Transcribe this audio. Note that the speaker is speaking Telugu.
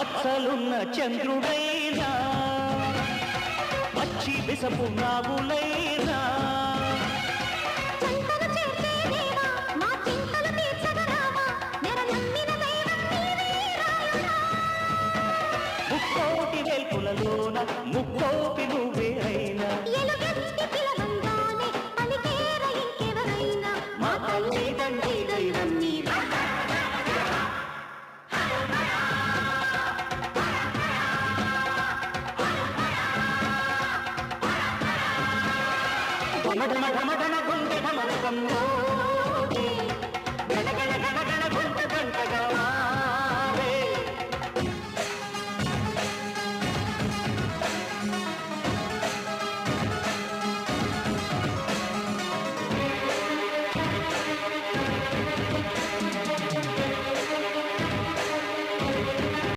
మచ్చలున్న చంద్రుడైనా పచ్చి విసపు నాగులైనా ముక్కోటి వేల్పులలోన ముక్కోపి నువ్వే అయినా మా తల్లి తండ్రి దైవం నీవే ఢమ ఢమ ఢమ